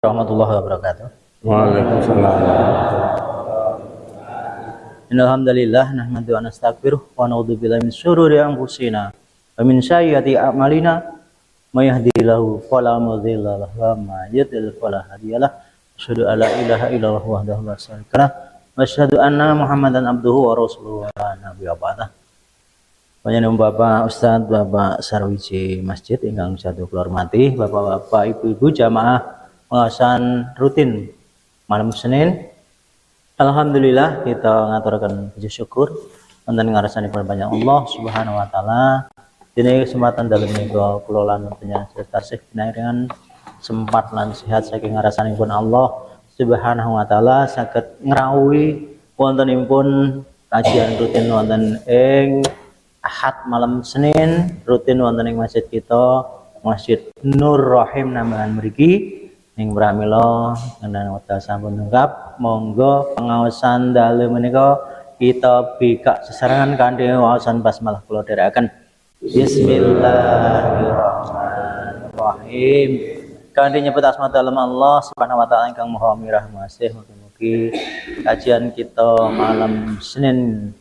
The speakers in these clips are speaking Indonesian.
Warahmatullahi wabarakatuh. Waalaikumsalam. Innal hamdalillah nahmaduhu wa nastaghfiruh wa na'udzu billahi min syururi anfusina wa min sayyiati a'malina may yahdihillahu fala mudilla lahu wa may yudlil fala hadiyalah. Asyhadu an la ilaha illallah wahdahu la syarika lah wa asyhadu anna Muhammadan abduhu wa rasuluhu wa nabiyyu ba'dah. Panjenengan Bapak Ustadz, Bapak Sarwiji Masjid ingkang jatuh kula hormati, Bapak-bapak, Ibu-ibu jamaah pengawasan rutin malam Senin. Alhamdulillah kita ngaturaken puji syukur wonten ngarsanipun banyak Allah Subhanahu wa taala. Dene kesempatan dalem menika kula lan panjenengan tasih pinaringan sempat lan sehat saking ngarsanipun Allah Subhanahu wa taala saged ngrawuhi wontenipun kajian rutin wonten ing Ahad malam Senin rutin wonten ing masjid kita, Masjid Nur Rahim Nambahan mriki. Ing pramila ngendhan wekdal sampun lengkap, monggo pengaosan dalem menika kita bikak sesarengan kanthi waosan basmalah kula dherekaken. Bismillahirrahmanirrahim. Kanthi nyebut asma dalem Allah Subhanahu wa taala ingkang Maha Mirah Masih. Mugi-mugi kajian kita malam Senin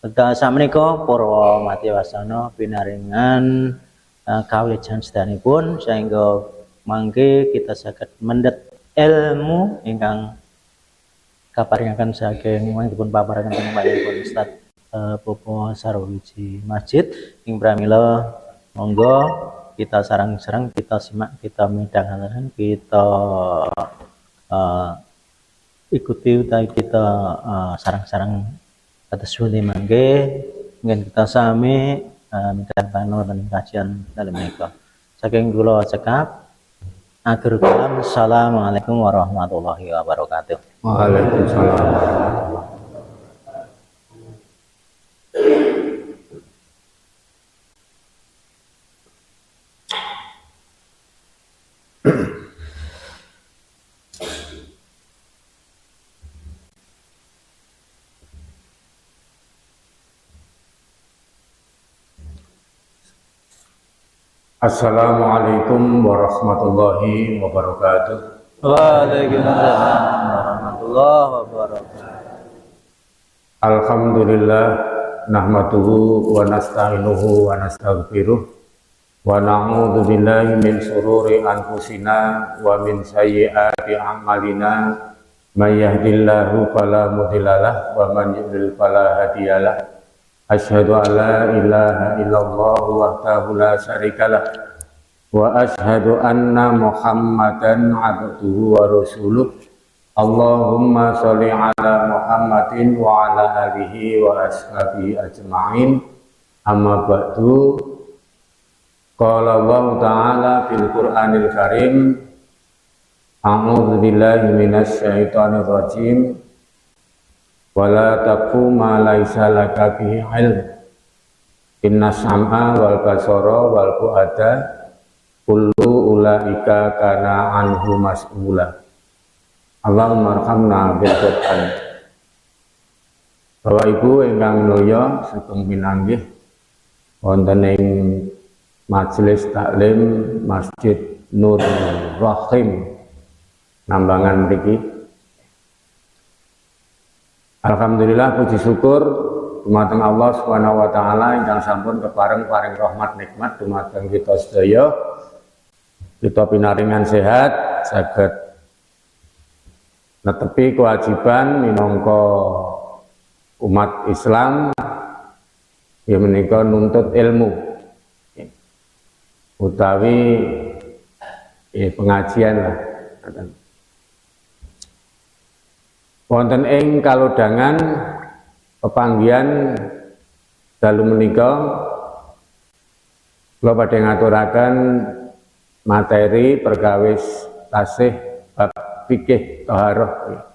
wekdal samenika para mati wasana pinaringan kawilujengan sedanipun sehingga mangke kita saged mendhet ilmu ingkang kaparingaken saking mangkipun paparaken panjenengan Ustaz Bapak Sarwiji Masjid ing pramila monggo kita sareng-sareng kita simak, kita midhangetaken, kita ikuti utawi kita sareng-sareng atas suwi mangke ingin kita sami midhangetaken kajian dalem menika. Saking kula cekap akhir kalam, assalamualaikum warahmatullahi wabarakatuh. Waalaikumsalam. Assalamualaikum warahmatullahi wabarakatuh. Waalaikumsalam warahmatullahi wabarakatuh. Alhamdulillah nahmaduhu wa nasta'inuhu wa nastaghfiruh wa na'udzu billahi min syururi anfusina wa min sayyiati a'malina may yahdihillahu fala mudhillalah wa man yudlil fala hadiyalah. Asyhadu an la ilaha illallah wahdahu la syarikalah wa asyhadu anna Muhammadan abduhu wa rasuluh. Allahumma sholli ala Muhammadin wa ala alihi wa ashabihi ajma'in. Amma ba'du. Qala Allah ta'ala fil Qur'anil Karim, a'udzu billahi minasy syaithanir rajim. Wala taqfu ma laisa laka bihi ilm. Inna sam'a wal basara wal fu'ada kullu ulaika kana anhu mas'ula. Allahumma arhamna bil Qur'an. Bapak Ibu ingkang mulya sugeng pinanggih wonten ing majelis taklim Masjid Nur Rahim Nambangan mriki. Alhamdulillah puji syukur dumateng Allah Subhanahu wa taala ingkang sampun kepareng paring rahmat nikmat dumateng kita sedaya. Kita pinaringan sehat saged netepi kewajiban minangka umat Islam ya menika nuntut ilmu utawi pengajian lah. Wonten ing kalodhangan pepanggihan dalu menika kula badhe ngaturaken materi perkawis tasih bab fikih thaharah.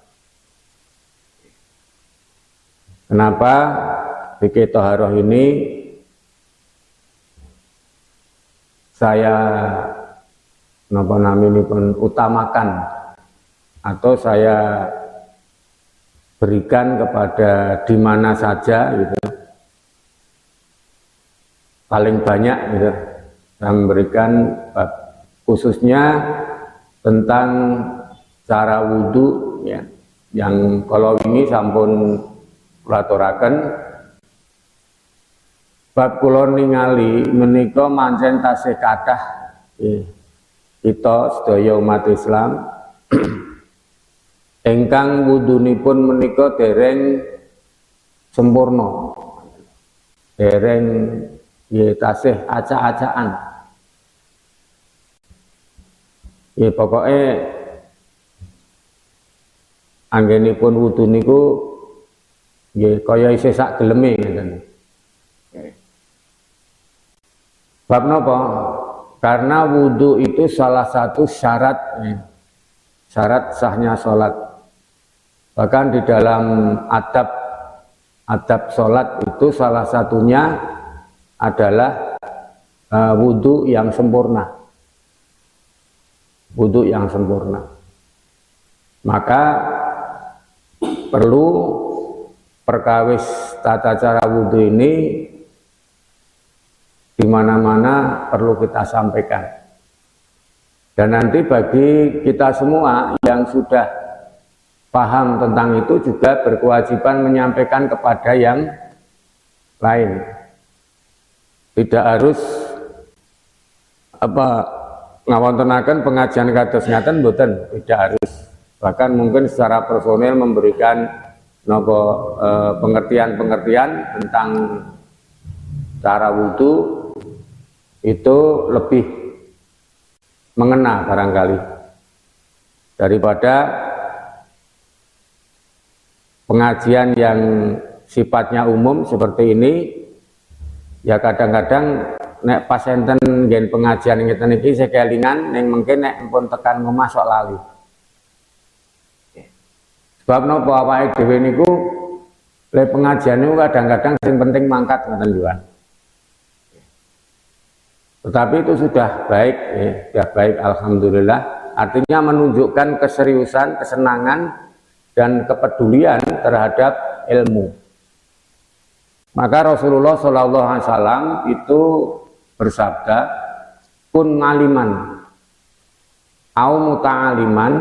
Kenapa fikih thaharah ini saya napa naminipun utamakan atau saya berikan kepada di mana saja gitu, paling banyak gitu, saya memberikan khususnya tentang cara wudhu ya, yang kalau ini sampun kulaturaken bab kula ningali menika mancen tasih kathah kita sedaya umat Islam ingkang wudhunipun menika dereng sempurna, dereng tasih acak-acakan. Ya pokoknya anggenipun wudhu niku nggih kaya isih sak geleme ngeten. Bab napa? Karena wudhu itu salah satu syarat sahnya sholat. Bahkan di dalam adab sholat itu salah satunya adalah wudhu yang sempurna. Wudhu yang sempurna. Maka perlu perkawis tata cara wudhu ini di mana-mana perlu kita sampaikan. Dan nanti bagi kita semua yang sudah paham tentang itu juga berkewajiban menyampaikan kepada yang lain. Tidak harus ngawontenaken pengajian kados ngaten mboten, tidak harus. Bahkan mungkin secara personil memberikan pengertian-pengertian tentang cara wudhu itu lebih mengena barangkali daripada pengajian yang sifatnya umum seperti ini. Ya kadang-kadang nek pas enten ngen pengajian ngeten iki sekelingan ning mungkin nek pun tekan ngomah sok lali. Sebab napa awake dhewe niku le pengajian niku kadang-kadang sing penting mangkat ngoten lho. Tetapi itu sudah baik, sudah baik alhamdulillah. Artinya menunjukkan keseriusan, kesenangan dan kepedulian terhadap ilmu. Maka Rasulullah SAW itu bersabda, kun ngaliman, au muta'aliman,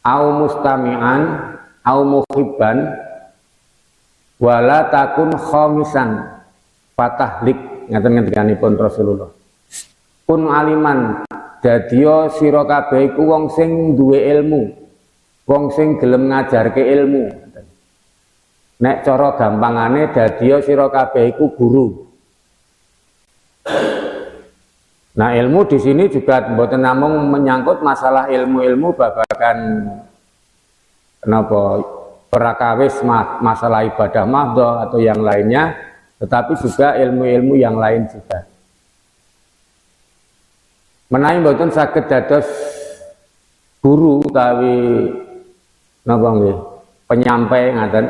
au mustami'an, au muhibban, wala takun khamisan, fatahlik. Ngaten-ngatenipun Rasulullah. Kun aliman, dadiya sira kabeh iku wong sing duwe ilmu, wong sing gelem ngajarke ilmu. Nek cara gampangane dadiya sira kabeh iku guru. Nah, ilmu di sini juga mboten namung menyangkut masalah ilmu-ilmu babagan prakawis masalah ibadah mahdhah atau yang lainnya. Tetapi juga ilmu-ilmu yang lain juga. Menawi mboten saged dados guru utawi napa nggih penyampai ngaten.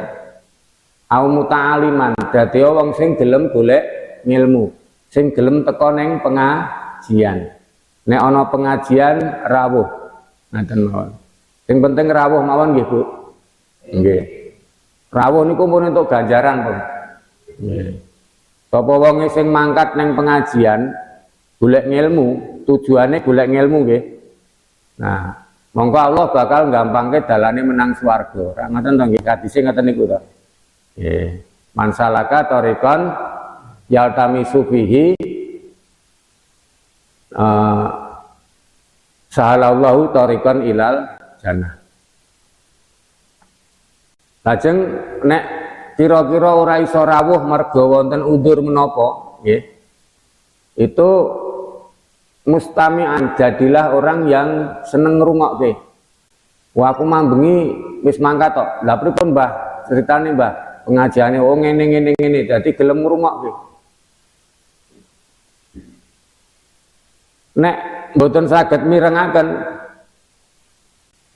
Au muta'aliman, dadi wong sing gelem golek ngilmu, sing gelem teka ning pengajian. Nek ana pengajian rawuh. Ngaten mawon. Sing penting rawuh mawon nggih, Bu. Nggih. Rawuh niku pun entuk ganjaran, Pun. Sapa wong sing mangkat neng pengajian golek ngilmu, tujuane golek ngilmu nggih. Nah, monggo Allah bakal gampangke dalane menang swarga. Ra ngoten to nggih, hadise ngoten niku to. Nggih. Man salaka tariqan yaltamisu fihi sahalallahu tariqan ilal jannah. Lajeng nek kira-kira ora iso rawuh merga wonten udzur menapa nggih, itu mustami'an, jadilah orang yang seneng ngrungokke. Wah, aku mambengi wis mangkat tok. Lah pripun Mbah ceritane Mbah pengajiane ngene dadi gelem ngrungokke. Nek mboten saged mirengaken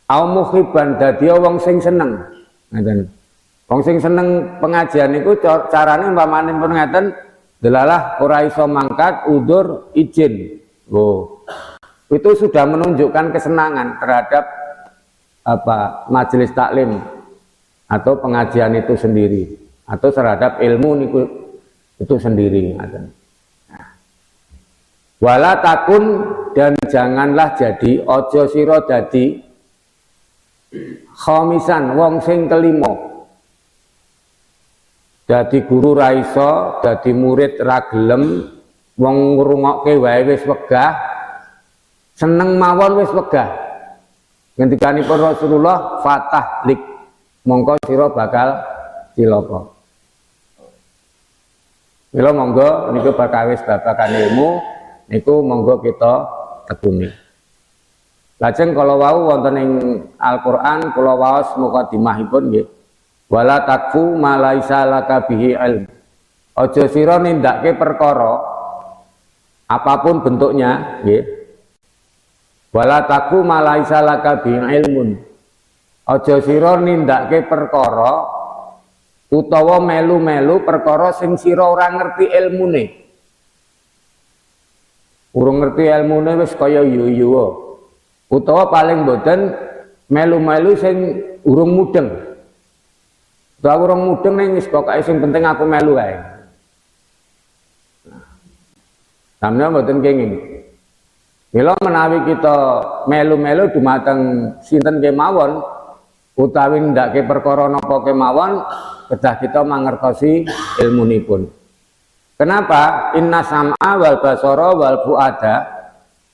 au muhibban, dadi wong sing seneng. Ngaten. Wong sing seneng pengajian niku carane umpamane pun ngeten, delalah ora iso mangkat udzur izin. Itu sudah menunjukkan kesenangan terhadap majelis taklim atau pengajian itu sendiri atau terhadap ilmu niku itu sendiri. Nah, Wala takun, dan janganlah jadi, ojo sira dadi khamisan wong sing kelima. Dadi guru ra iso, dadi murid ra gelem, wong ngrungokke wae wis wegah, seneng mawon wis wegah. Ngendikanipun Rasulullah, fatahlik, mongko sira bakal cilaka. Mila monggo niku perkawis babagan ilmu niku monggo kita tekuni. Lajeng kala wau wonten ing Al-Qur'an kula waos mukadimahipun nggih. Wala takfu ma laisa laka bihi ilm. Aja sira nindakake perkara apapun bentuknya nggih. Wala takfu ma laisa laka bihi ilmun. Aja sira nindakake perkara utawa melu-melu perkara sing sira ora ngerti ilmune. Urung ngerti ilmune wis kaya yuyu. Utawa paling boten melu-melu sing urung mudeng. Utawa urung mudeng ning wis pokoke sing penting aku melu ae. Sampeyan boten kenging. Mila menawi kita melu-melu dumateng sinten kemawon utawi ndake perkara napa kemawon kedah kita mangertosi ilmunipun. Kenapa? Inna sam'a wal basara wal fuada,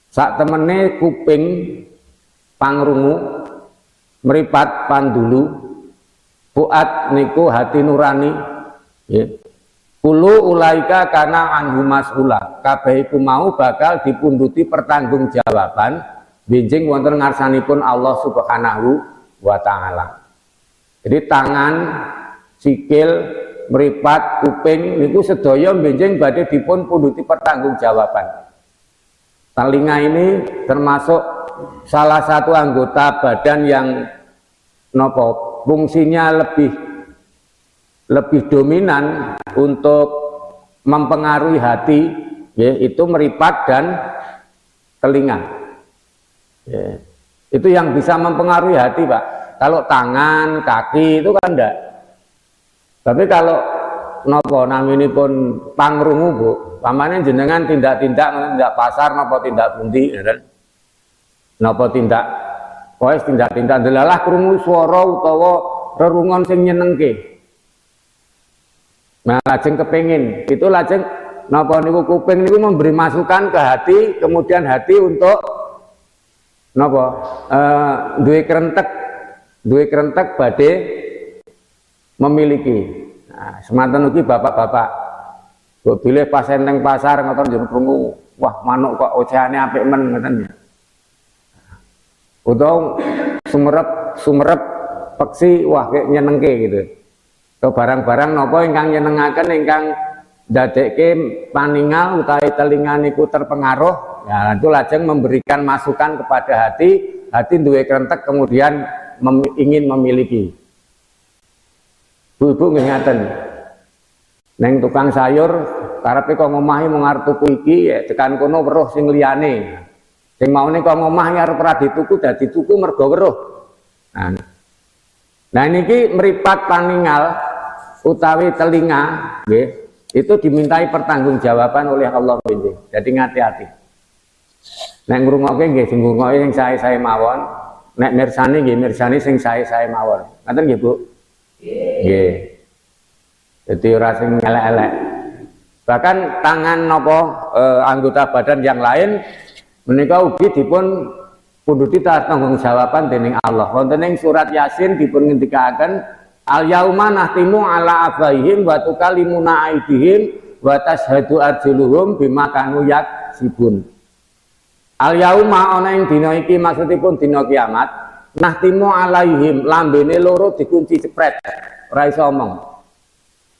sak temene kuping pangrungu, meripat pandulu, fuad niku hati nurani, ya. Kulu ulaika kana anhu mas'ula, kabeh iku mau bakal dipunduti pertanggungjawaban benjing wonten ngarsanipun Allah Subhanahu wa taala. Jadi tangan, sikil, meripat, kuping niku sedaya benjing badhe dipun punduti pertanggungjawaban. Telinga ini termasuk salah satu anggota badan yang nopo fungsinya lebih dominan untuk mempengaruhi hati, ya, itu meripat dan telinga. Ya, itu yang bisa mempengaruhi hati, Pak. Kalau tangan, kaki itu kan enggak. Tapi kalau nopo naminipun pangrungu, Bu, pamane jenengan tindak pasar napa tindak pundi, ya kan? Napa tindak tindak delalah krungu swara utawa rerungon sing nyenengke. Nah, lajeng kepengin, itu lajeng napa niku kuping niku memberi masukan ke hati, kemudian hati untuk napa duwe krentek badhe memiliki. Nah, semanten ugi bapak-bapak. Kok bilih pas enteng pasar ngoten njenengan krungu, wah manuk kok ocehane apik men ngoten ya. Utawa sumerep peksi wah kayak nyenengke gitu. Atau barang-barang napa ingkang nyenengaken ingkang ndadekke paningal utawi telinga niku terpengaruh, ya itu lajeng memberikan masukan kepada hati duwe krentek kemudian ingin memiliki. Bu-ibu nggih ngaten. Neng tukang sayur karepe kok ngomahi mung arep tuku iki ya tekan kono weruh sing liyane. Sing maune kok ngomahi arep ora dituku dadi tuku mergo weruh. Nah niki meripat paningal utawi telinga, nggih, itu dimintai pertanggungjawaban oleh Allah benjing. Jadi ngati-hati. Nek ngrungokke nggih sing ngrungokke sing sae-sae mawon, nek mirsani nggih mirsani sing sae-sae mawon. Ngoten nggih, Bu? Nggih. Jadi ora sing elek-elek. Bahkan tangan napa anggota badan yang lain menika ugi dipun punduti pertanggungjawaban dening Allah. Wonten ing surat Yasin dipun ngendikaken al yauma nahtimu ala abaihim wa tukallimuna aydihim wa tashhadu arjuluhum bima kanu yaksibun. Al yauma ana ing dina iki maksudipun dina kiamat, nahtimu alaihim lambene loro dikunci cepret, ora iso omong.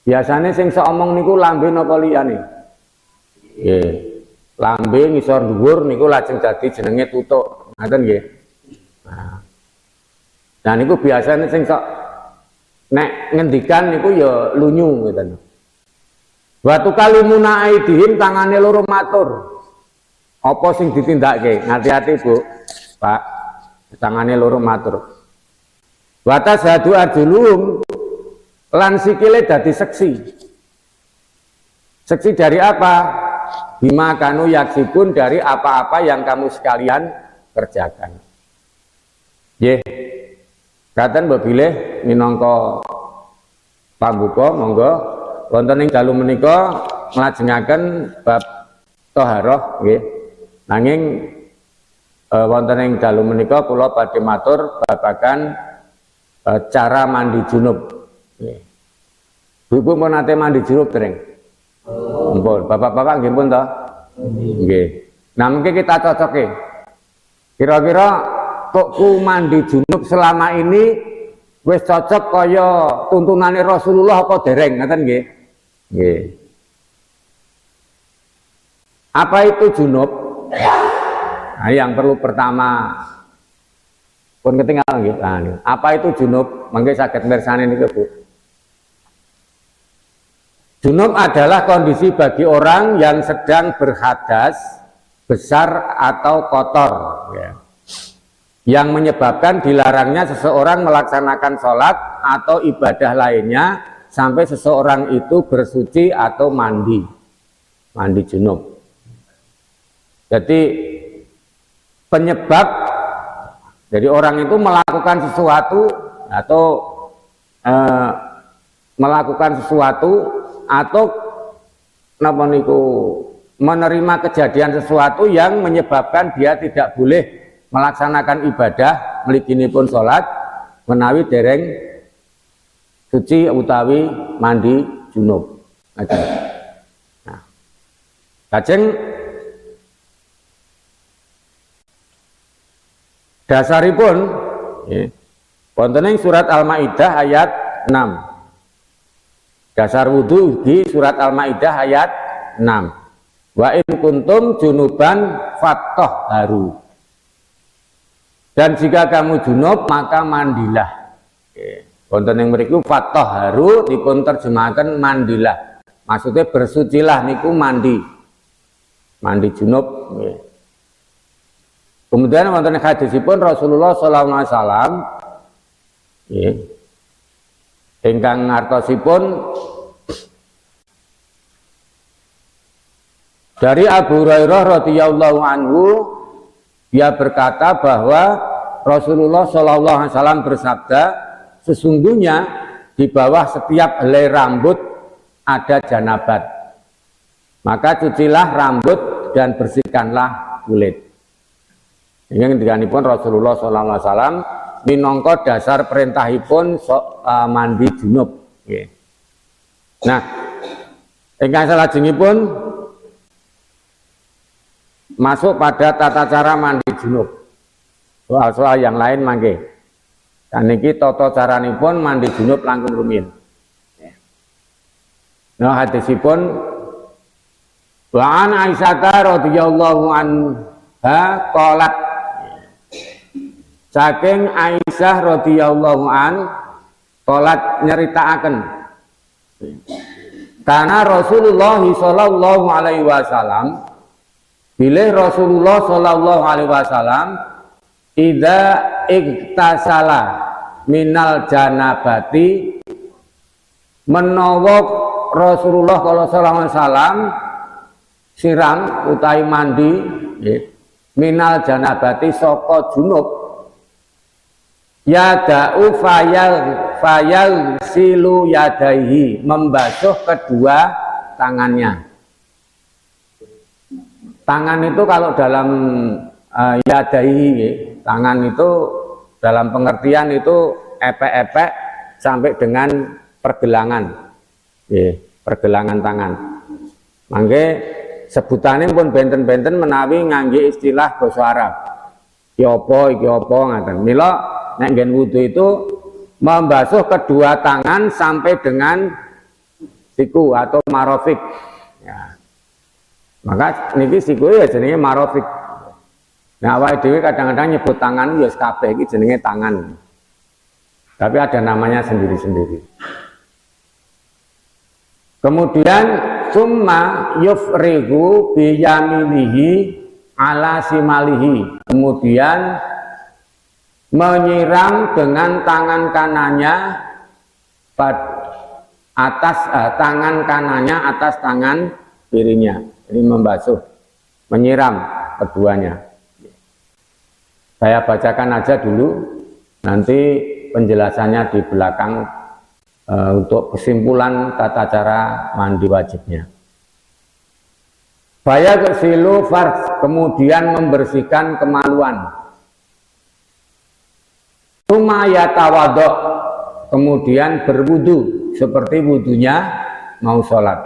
Biasane sing iso omong niku lambe napa liyane? Nggih. Lambe ngisor dhuwur niku lajeng dadi jenenge tutuk. Ngaten nggih. Nah niku biasane sing sok nek ngendikan niku ya lunyu ngoten. Wa tukalimuna aidihim tangane loro matur. Apa sing ditindakke? Hati-hati, Bu. Pak, tangane loro matur. Wa tashhadu arjuluhum lan sikile dadi seksi. Seksi dari apa? bima kanu yaksibun, dari apa-apa yang kamu sekalian kerjakan. Nggih. Katen mbok bilih minangka pambuka, monggo wonten ing dalu menika nglajengaken bab thaharah nggih. Nanging wonten ing dalu menika kula badhe matur babagan cara mandi junub. Nggih. Bu pun nate mandi junub dereng? Mpun. Bapak-bapak nggih pun to? Nggih. Nah, mungkin kita cocoke. Kira-kira kok mandi junub selama ini wis cocok kaya tuntunane Rasulullah apa dereng, ngoten nggih? Nggih. Apa itu junub? Nah, yang perlu pertama pun ketinggalan nggih. Nah, apa itu junub? Mangke saged mirsani niku, Bu. Junub adalah kondisi bagi orang yang sedang berhadas besar atau kotor, ya, yang menyebabkan dilarangnya seseorang melaksanakan sholat atau ibadah lainnya sampai seseorang itu bersuci atau mandi junub. Jadi penyebab dari orang itu melakukan sesuatu atau napa niku menerima kejadian sesuatu yang menyebabkan dia tidak boleh melaksanakan ibadah mliginipun salat menawi dereng suci utawi mandi junub. Nah, lajeng dasaripun wonten ing surat Al-Maidah ayat 6. Dasar wudu di surat Al-Maidah ayat 6. Wa in kuntum junuban fattahharu. Dan jika kamu junub maka mandilah. Wonten ing mriku fattahharu dipun terjemahkan mandilah. Maksudnya bersucilah niku mandi. Mandi junub. Kemudian wonten ing hadisipun Rasulullah sallallahu alaihi wasallam ingkang ngartosipun dari Abu Hurairah radhiyallahu anhu, dia berkata bahwa Rasulullah sallallahu alaihi wasallam bersabda, sesungguhnya di bawah setiap helai rambut ada janabat, maka cucilah rambut dan bersihkanlah kulit. Ini ngendikanipun Rasulullah sallallahu alaihi wasallam minangka dasar perintahipun mandi junub. Nah, ingkang salajengipun masuk pada tata cara mandi junub. Soal-soal yang lain mangke. Dan niki tata caranipun mandi junub langkung rumiyin. Nah, hadisipun wa an Aisyah radhiyallahu anha qalat, saking Aisyah radhiyallahu an qalat nyeritaaken, karena Rasulullah sallallahu alaihi wasallam, bilih Rasulullah sallallahu alaihi wasallam idza iktasala minal janabati, menawa Rasulullah sallallahu alaihi wasallam siram utawi mandi minal janabati saka junub, yada'u fayal silu yadaihi, membasuh kedua tangannya. Tangan itu kalau dalam yadaihi, tangan itu dalam pengertian itu epek-epek sampai dengan pergelangan, pergelangan tangan. Mangke sebutannya pun benten-benten menawi ngangge istilah basa Arab. Iki apa ngaten. Mila nek nggen wudu itu membasuh kedua tangan sampai dengan siku atau marofik. Ya. Maka niki siku ya jenenge marofik. Nah, awake dhewe kadang-kadang nyebut tangan ya kabeh iki jenenge tangan. Tapi ada namanya sendiri-sendiri. Kemudian summa yufrigu biyaminihi ala simalihi. Kemudian menyiram dengan tangan kanannya atas tangan kanannya atas tangan kirinya. Jadi membasuh, menyiram keduanya. Saya bacakan aja dulu, nanti penjelasannya di belakang untuk kesimpulan tata cara mandi wajibnya. Faya kesilu farj, kemudian membersihkan kemaluan. Summa yatawadok, kemudian berwudu seperti wudunya mau sholat.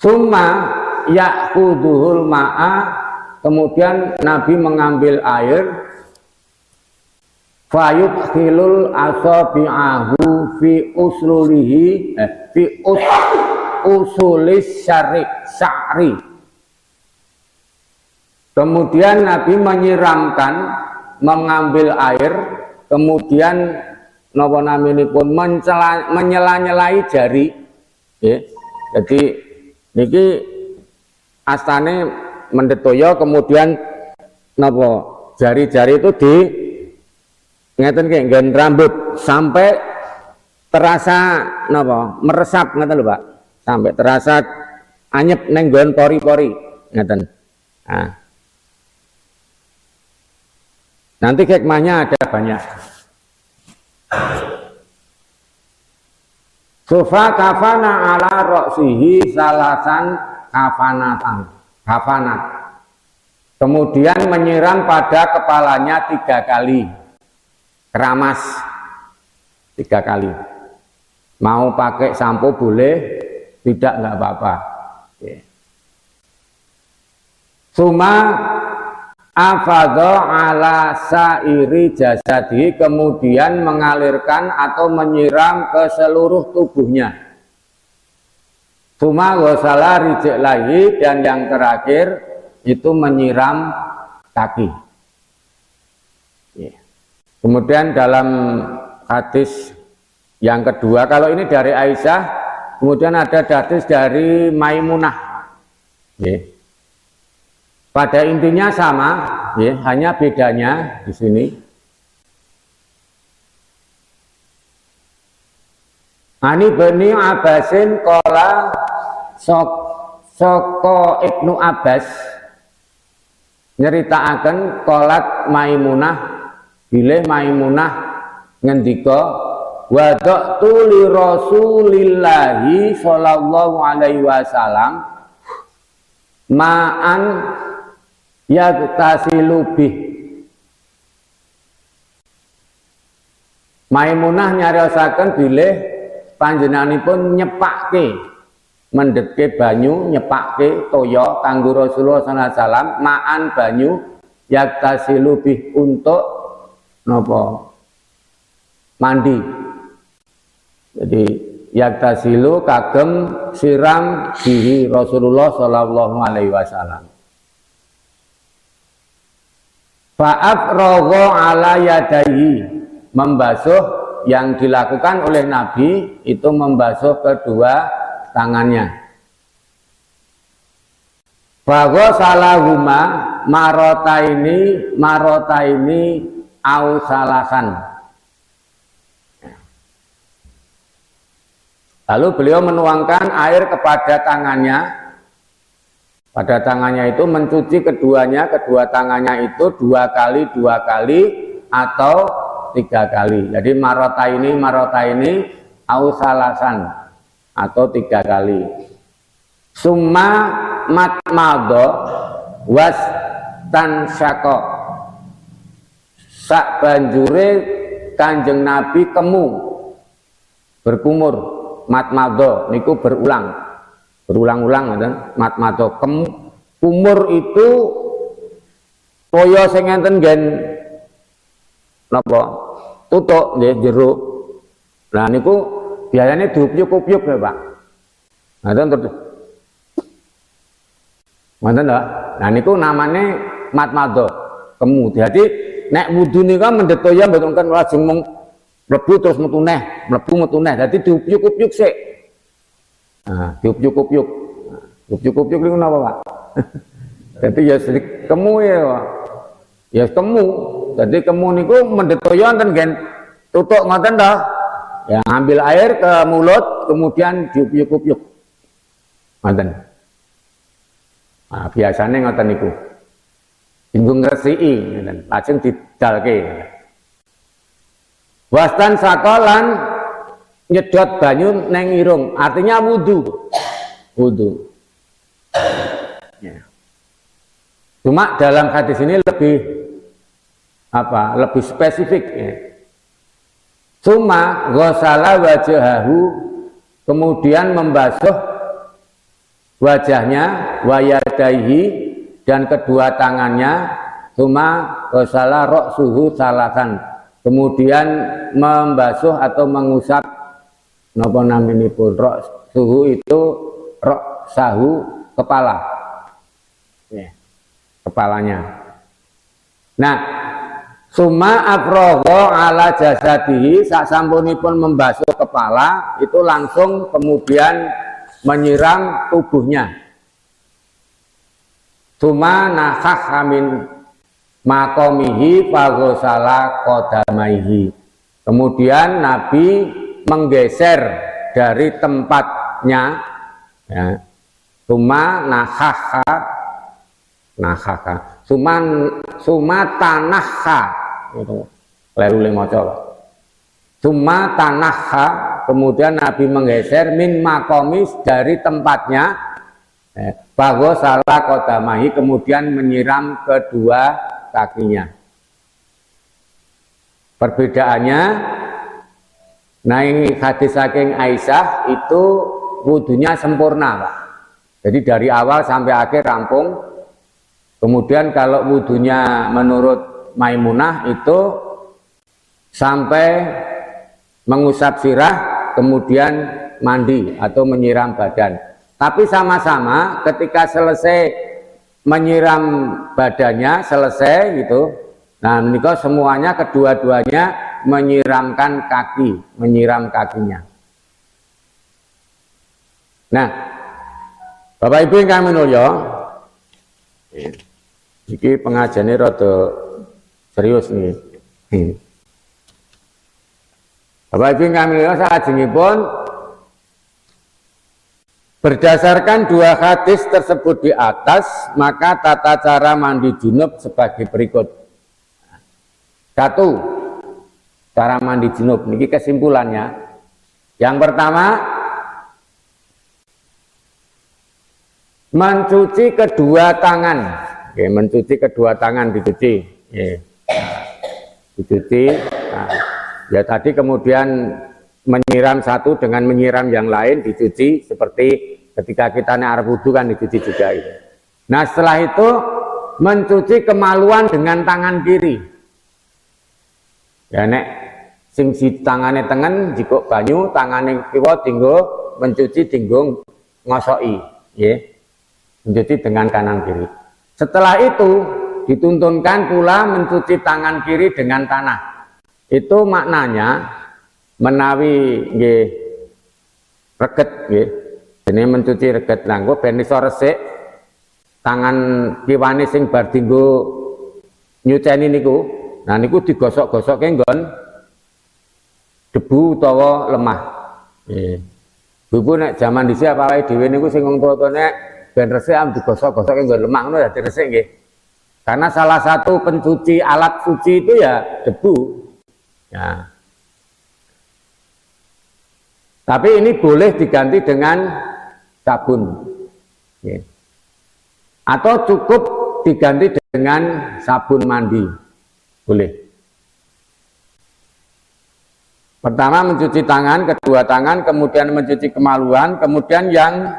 Summa ya'khuduhul ma'a, kemudian Nabi mengambil air. Fayudkhilul asabi'ahu fi uslulihi fi usulis syari. Kemudian Nabi menyiramkan, mengambil air, kemudian napa naminipun menyela-nyelai jari. Jadi niki astane mendetoyo, kemudian napa jari-jari itu di ngeten nggih nggen rambut sampai terasa napa meresap ngeten lho Pak, sampai terasa anyep neng nggon pori-pori ngeten. Nah, nanti hikmahnya ada banyak. Sofa kafana ala roksihi salasan kafanat. Kemudian menyiram pada kepalanya 3 kali. Keramas 3 kali. Mau pakai sampo boleh, tidak nggak apa-apa. Suma afadho ala sairi jasadi, kemudian mengalirkan atau menyiram ke seluruh tubuhnya. Suma ghasala rijlaihi, dan yang terakhir itu menyiram kaki. Kemudian dalam hadis yang kedua, kalau ini dari Aisyah, kemudian ada hadis dari Maimunah. Pada intinya sama, hanya bedanya di sini. Ani bani Abbasin kola soko Ibnu Abbas nyeritakan kolat Maimunah, bilih Maimunah ngendika wada'tu li Rasulillahi sallallahu alaihi wasallam ma'an yagtasilu bih. Maimunah nyariosaken bilih panjenenganipun nyepakke, mendhetke banyu, nyepakke toya kanggo Rasulullah sallallahu alaihi wasallam ma'an banyu yagtasilu bih, untuk napa mandi. Jadi yaktasilu kagem siram bihi Rasulullah sallallahu alaihi wasallam. Fa'afragha ala yadayhi, membasuh, yang dilakukan oleh Nabi itu membasuh kedua tangannya. Faghasalahuma marotaini au salasan. Lalu beliau menuangkan air kepada tangannya. Pada tangannya itu mencuci keduanya, kedua tangannya itu 2 kali atau 3 kali. Jadi marotaini au salasan atau 3 kali. Summa matmado was tansyaqo, sak banjure Kanjeng Nabi kemu, berkumur. Matmado niku berulang-ulang matmado. Kumur itu toya sing enten nggen napa tutuk nggih jero. Nah niku biasanya diup-up ya Pak. Ngoten terus. Ngoten lho. Nah niku namane matmado, kemu. Jadi nek wudu nika mendhet toya mboten kan lajeng mlebu terus metu neh, dadi diup-up sik. Nah, diup-up. Diup-up niku napa, Pak? Dadi ya kemu ya, Pak. Ya kemu. Dadi kemu niku mendhet toya enten gen tutuk ngoten to. Ya ambil air ke mulut kemudian diup-up. Ngoten. Nah, biasane ngoten niku. Dinggo ngresiki ngoten, lajeng didalke. Wastan sakolan nyedot banyu neng irung, artinya wudu. Wudu. Ya. Cuma dalam hadis ini lebih lebih spesifik ya. Suma ghasala wajahahu, kemudian membasuh wajahnya, wayadaihi, dan kedua tangannya. Suma ghasala ra'suhu salasan, kemudian membasuh atau mengusap napa naminipun ra'suhu itu ra'sahu, kepala ya, kepalanya. Nah, summa afragha ala jasadihi, sasampunipun membasuh kepala itu langsung kemudian menyiram tubuhnya. Summa nakhakha min maqamihi faghsala qadamaihi, kemudian Nabi menggeser dari tempatnya ya. Summa nakhakha summa tanakha itu kleru le maca. Summa tanakha, kemudian Nabi menggeser min maqamis, dari tempatnya, bahwa salah qadamahi, kemudian menyiram kedua kakinya. Perbedaannya, naik hadis saking Aisyah itu wudunya sempurna, Pak. Jadi dari awal sampai akhir rampung. Kemudian kalau wudunya menurut Maimunah itu sampai mengusap sirah, kemudian mandi atau menyiram badan. Tapi sama-sama ketika selesai menyiram badannya, selesai gitu. Nah, menika semuanya kedua-duanya menyiramkan kaki, menyiram kakinya. Nah, Bapak Ibu yang kami mulya, iki pengajiannya rada serius nih. Bapak Ibu yang kami mulya, salajengipun berdasarkan dua hadis tersebut di atas, maka tata cara mandi junub sebagai berikut. 1. Cara mandi junub. Ini kesimpulannya. Yang pertama, mencuci kedua tangan. Oke, mencuci kedua tangan, dicuci. Dicuci. Nah, ya tadi kemudian menyiram satu dengan menyiram yang lain, dicuci, seperti ketika kita arep wudu kan dicuci juga itu. Nah, setelah itu mencuci kemaluan dengan tangan kiri. Ya nek sing si tangane tengen jikok banyu, tangane kiwa dinggo mencuci, dinggo ngosoki, nggih. Mencuci dengan kanan kiri. Setelah itu dituntunkan pula mencuci tangan kiri dengan tanah. Itu maknanya menawi nggih reget nggih. Dene mencuci reget langgo ben iso resik tangan kiwane sing bar dinggo nyuceni niku. Nah niku digosok-gosokke nggon debu utawa lemah. Nggih. Bu nek jaman dhisik apa wae dhewe niku sing wong tuwa nek ben resik am digosok-gosokke nggon lemah ngono dadi resik nggih. Karena salah satu pencuci alat suci itu ya debu. Ya. Tapi ini boleh diganti dengan sabun, ya. Atau cukup diganti dengan sabun mandi, boleh. Pertama mencuci tangan, kedua tangan, kemudian mencuci kemaluan, kemudian yang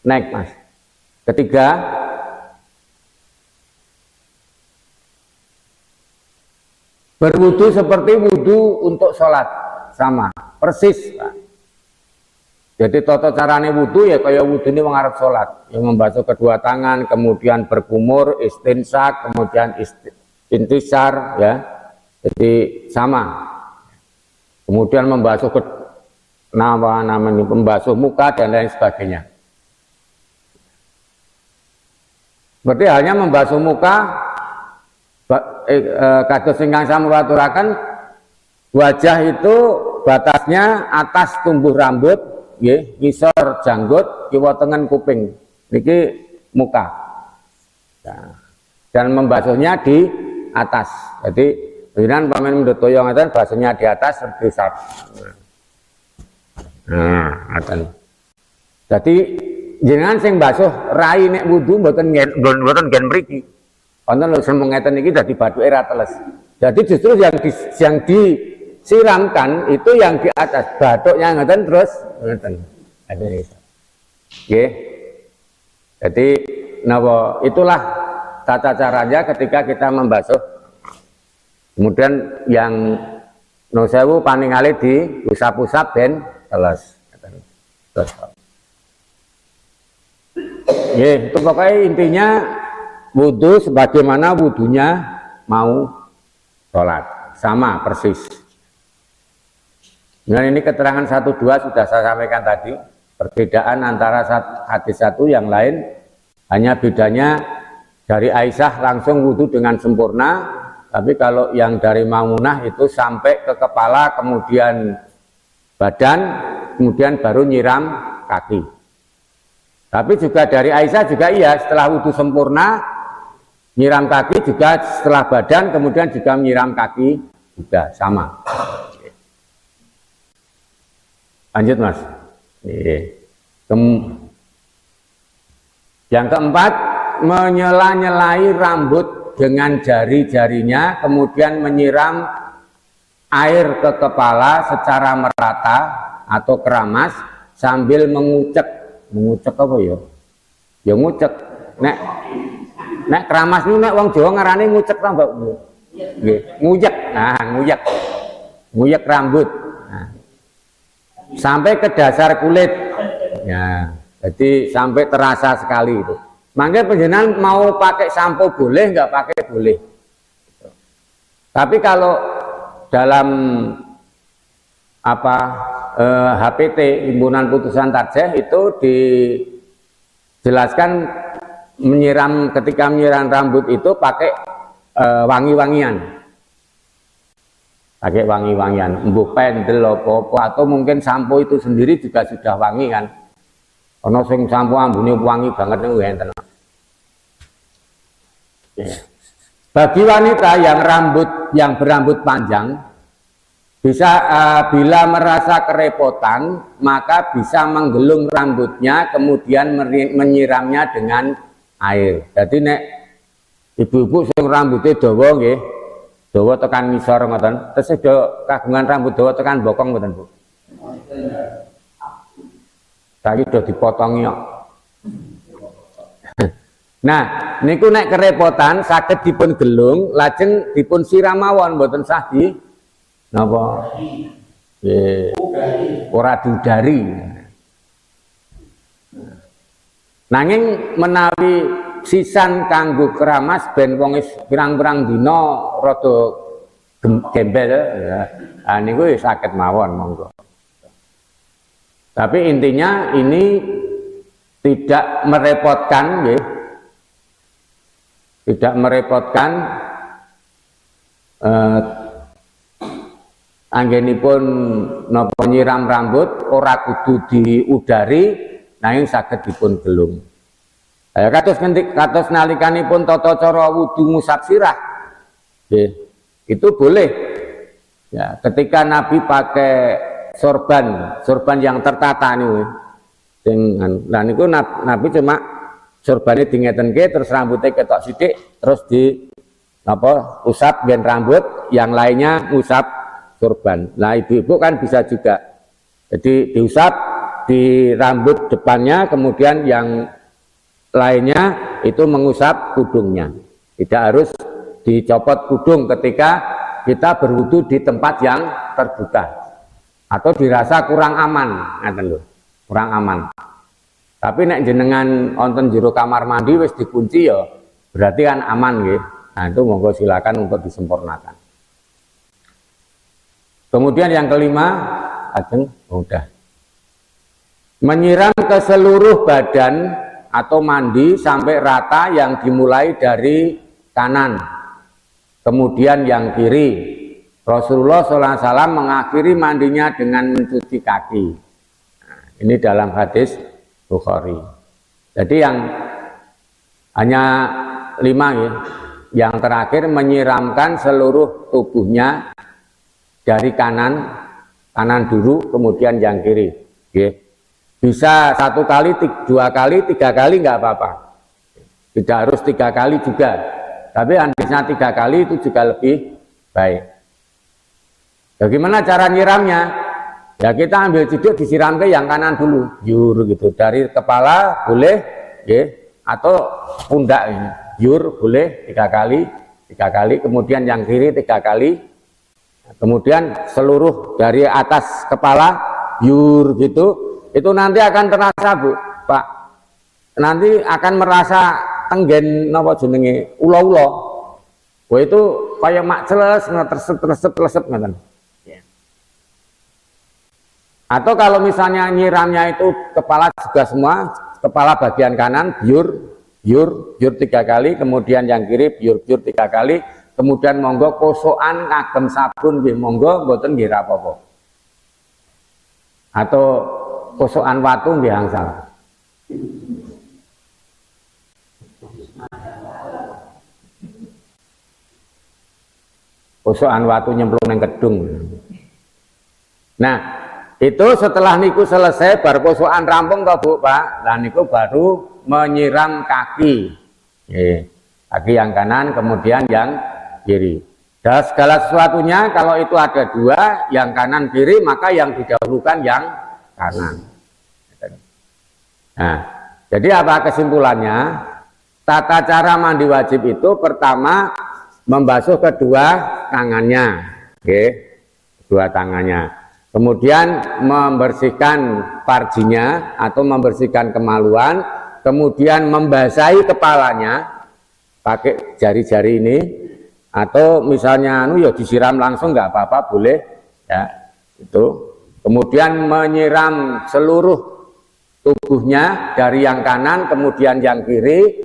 naik mas. Ketiga, berwudu seperti wudu untuk sholat, sama, persis. Jadi tata carane wudu ya kayak wudu ini mengarep sholat, yang membasuh kedua tangan, kemudian berkumur, istinsak, kemudian intisar, ya. Jadi sama. Kemudian membasuh membasuh muka dan lain sebagainya. Berarti hanya membasuh muka, kados ingkang sampun aturaken, wajah itu batasnya atas tumbuh rambut, nggih, ngisor janggut, kiwa tengen kuping. Niki muka. Nah, dan membasuhnya di atas. Jadi pikiran pamen mendotoyo ngaten basuhnya di atas diusap. Nah, ngaten. Jadi jenengan sing basuh rai nek wudu mboten gen mriki. Wonten lho sing ngeten iki dadi bathuke ra teles. Jadi justru yang disiramkan itu yang di atas, bathuknya ngeten terus ngeten. Nggih. Jadi napa itulah tata caranya ketika kita membasuh. Kemudian yang nusewu paningale diusap-usap ben teles. Terus. Itu pokoknya intinya wudhu sebagaimana wudhunya mau sholat, sama persis. Nah ini keterangan 1-2 sudah saya sampaikan tadi. Perbedaan antara hadis satu yang lain hanya bedanya dari Aisyah langsung wudhu dengan sempurna, tapi kalau yang dari Maimunah itu sampai ke kepala, kemudian badan, kemudian baru nyiram kaki. Tapi juga dari Aisyah juga iya, setelah wudhu sempurna nyiram kaki, juga setelah badan kemudian juga menyiram kaki, juga sama. Lanjut Mas. Yang keempat, menyela-nyelai rambut dengan jari-jarinya, kemudian menyiram air ke kepala secara merata atau keramas sambil mengucek. Mengucek apa ya? Ya ngucek. Nek keramas niku nek wong Jawa ngarani ngucek ta, Mbak? Nggih, nguyek. Nah, nguyek. Nguyek rambut. Nah. Sampai ke dasar kulit. Ya, jadi sampai terasa sekali itu. Makanya penjenengan mau pakai sampo boleh, nggak pakai boleh. Tapi kalau dalam HPT Himpunan Putusan Tarjih itu dijelaskan ketika menyiram rambut itu pakai wangi-wangian. Pakai wangi-wangian, embuh pendel apa-apa, atau mungkin sampo itu sendiri juga sudah wangi kan. Ono sing sampo ambune wangi banget niku enten. Bagi wanita yang berambut panjang bisa bila merasa kerepotan maka bisa menggelung rambutnya kemudian menyiramnya dengan air. Jadi nek ibu-ibu sing rambutnya dawa nggih, dawa tekan ngisor ngoten, terus kagungan rambut dawa tekan bokong ngoten, Bu. Saiki do dipotongi kok. Nah, niku nek kerepotan saged dipun gelung, lajeng dipun siram mawon mboten sah di napa? Ora diudari. Nanging menawi sisan kanggo keramas ben wong wis pirang-pirang dina rada gembel ya. Niku saged mawon monggo. Tapi intinya ini tidak merepotkan nggih. Tidak merepotkan anggenipun napa nyiram rambut ora kudu diudari nanging saged dipun gelung. Kados nalikanipun tata cara wudu ngusap sirah. Nggih, itu boleh. Ya, ketika Nabi pakai sorban yang tertata niku. Lah niku Nabi cuma sorbane dingetenke terus rambutnya ketok sithik terus usap gen rambut, yang lainnya ngusap sorban. Nah, ibu-ibu kan bisa juga. Jadi diusap di rambut depannya, kemudian yang lainnya itu mengusap kudungnya. Tidak harus dicopot kudung ketika kita berwudu di tempat yang terbuka atau dirasa kurang aman, kurang aman. Tapi nek jenengan wonten jero kamar mandi wis dikunci ya berarti kan aman nggih. Nah, itu monggo silakan untuk disempurnakan. Kemudian yang kelima, udah. Menyiram ke seluruh badan atau mandi sampai rata yang dimulai dari kanan, kemudian yang kiri. Rasulullah SAW mengakhiri mandinya dengan mencuci kaki. Nah, ini dalam hadis Bukhari. Jadi yang Hanya 5 ya. Yang terakhir menyiramkan seluruh tubuhnya dari kanan dulu, kemudian yang kiri. Ya. Bisa 1 kali, 2 kali, 3 kali nggak apa-apa. Tidak harus 3 kali juga. Tapi andainya 3 kali itu juga lebih baik. Bagaimana cara nyiramnya? Ya kita ambil ciduk disiram ke yang kanan dulu, yur gitu. Dari kepala boleh, ya, atau pundak ini. Yur boleh 3 kali, kemudian yang kiri 3 kali, kemudian seluruh dari atas kepala yur gitu. Itu nanti akan terasa, Bu, Pak. Nanti akan merasa tenggen napa jenenge ula-ula. Wah itu kayak mak celes terset ngoten. Atau kalau misalnya nyiramnya itu kepala juga semua, kepala bagian kanan biur 3 kali, kemudian yang kiri biur 3 kali, kemudian monggo kosokan ngagem sabun nggih monggo mboten nggih apa-apa. Atau kosokan watu nggih angsal. Kosokan watu nyemplung nang kedung. Nah, itu setelah niku selesai bar kosokan rampung toh Bu, Pak. Lah niku baru menyiram kaki. Kaki yang kanan kemudian yang kiri. Dan segala sesuatunya kalau itu ada 2, yang kanan kiri, maka yang didahulukan yang kanan. Nah, jadi apa kesimpulannya? Tata cara mandi wajib itu pertama membasuh kedua tangannya, kedua tangannya. Kemudian membersihkan farjinya atau membersihkan kemaluan, kemudian membasahi kepalanya pakai jari-jari ini, atau misalnya ya disiram langsung nggak apa-apa, boleh ya itu. Kemudian menyiram seluruh tubuhnya dari yang kanan kemudian yang kiri.